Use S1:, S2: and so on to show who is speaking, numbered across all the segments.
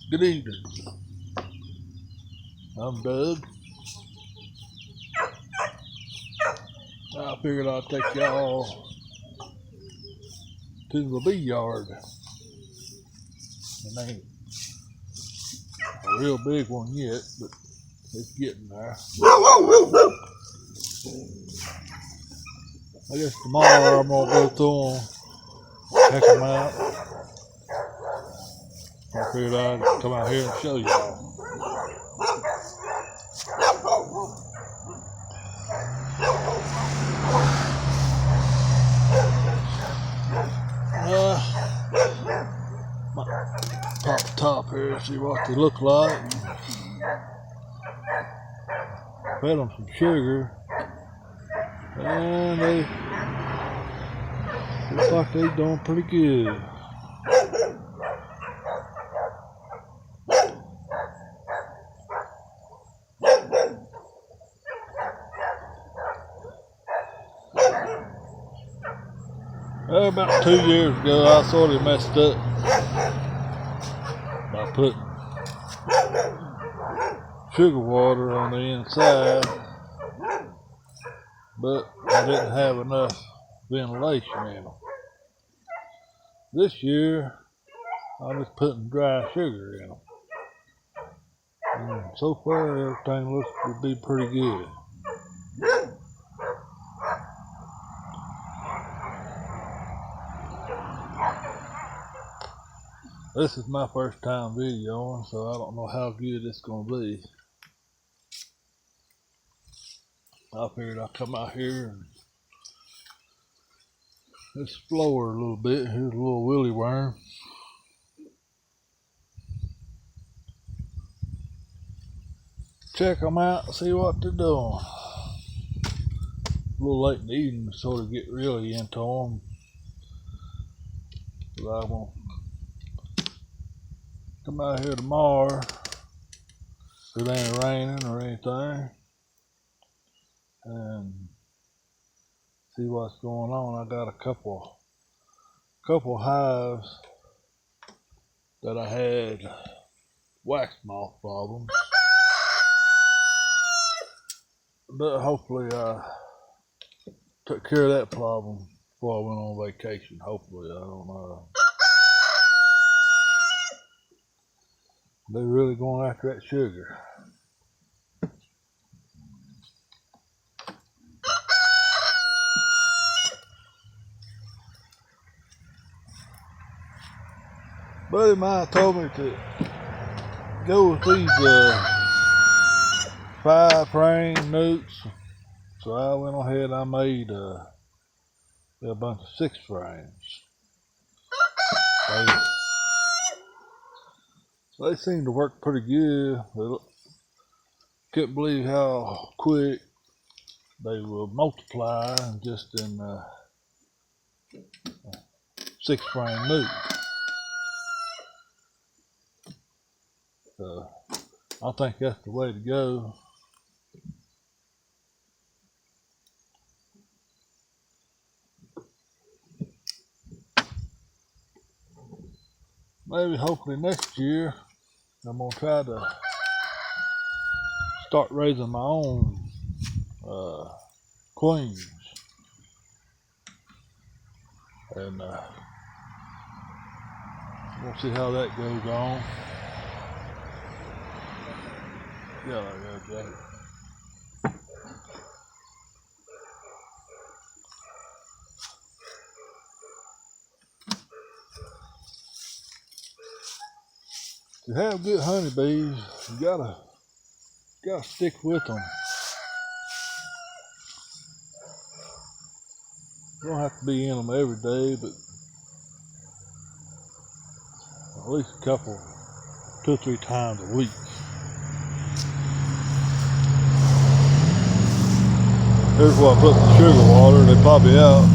S1: Good evening. I'm Doug. I figured I'd take y'all to the bee yard. It ain't a real big one yet, but it's getting there. I guess tomorrow I'm gonna go through them, check them out. I figured I'd come out here and show y'all. Pop the top here, see what they look like. Fed them some sugar, and they look like they doing pretty good. About 2 years ago, I sort of messed up by putting sugar water on the inside, but I didn't have enough ventilation in them. This year, I'm just putting dry sugar in them. And so far, everything looks to be pretty good. This is my first time videoing, so I don't know how good it's going to be. I figured I'd come out here and explore a little bit. Here's a little willy worm. Check them out and see what they're doing. A little late in the evening to sort of get really into them. But I won't come out here tomorrow if it ain't raining or anything and see what's going on. I got a couple hives that I had wax moth problems, but hopefully I took care of that problem before I went on vacation. Hopefully, I don't know. They're really going after that sugar. Buddy of mine told me to go with these 5-frame newts, so I went ahead and I made a bunch of 6 frames. They seem to work pretty good. Couldn't believe how quick they will multiply just in 6-frame newt. So I think that's the way to go. Maybe hopefully next year I'm gonna try to start raising my own queens, and we'll see how that goes on. Yeah, I got it. To have good honeybees, you gotta stick with them. You don't have to be in them every day, but at least a couple, 2 or 3 times a week. Here's where I put the sugar water. They pop it out.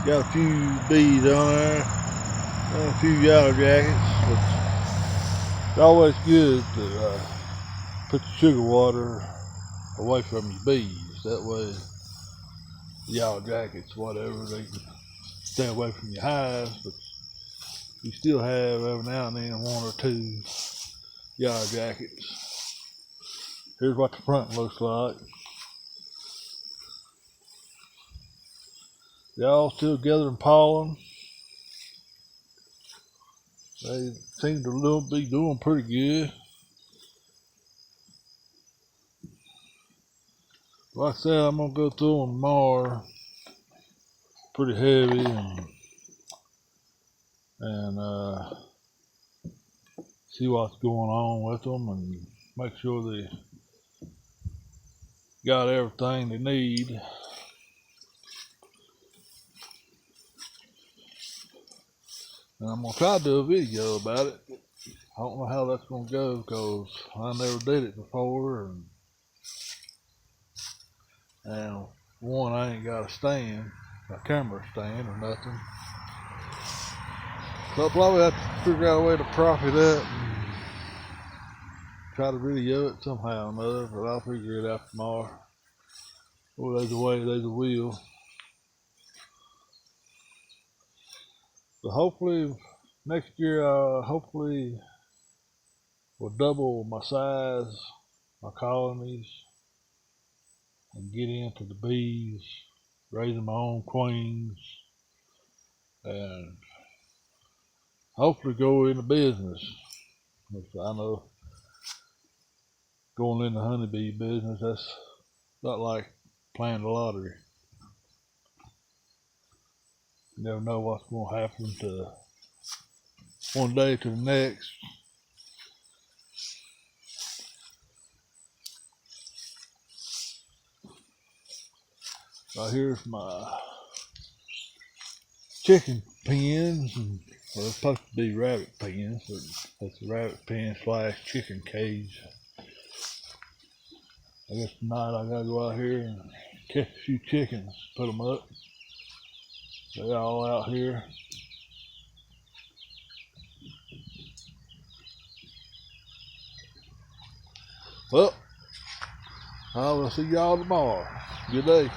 S1: Got a few bees on there, and a few yellow jackets. It's always good to put the sugar water away from your bees. That way, the yellow jackets, whatever, they can stay away from your hives. But you still have every now and then one or two yellow jackets. Here's what the front looks like. Y'all still gathering pollen. They seem to be doing pretty good. Like I said, I'm gonna go through them tomorrow. Pretty heavy and see what's going on with them and make sure they got everything they need. And I'm gonna try to do a video about it. I don't know how that's gonna go because I never did it before, and one, I ain't got a stand, a camera stand or nothing. So I'll probably have to figure out a way to prop it up and try to video it somehow or another, but I'll figure it out tomorrow. Oh, there's a way, there's a wheel. So hopefully next year, hopefully will double my size, my colonies, and get into the bees, raising my own queens, and hopefully go into business. I know going in the honeybee business, that's not like playing the lottery. You never know what's going to happen to one day to the next. Right here's my chicken pens, and well, they're supposed to be rabbit pens, but it's a rabbit pen / chicken cage. I guess tonight I gotta go out here and catch a few chickens, put them up. They're all out here. Well, I will see y'all tomorrow. Good day.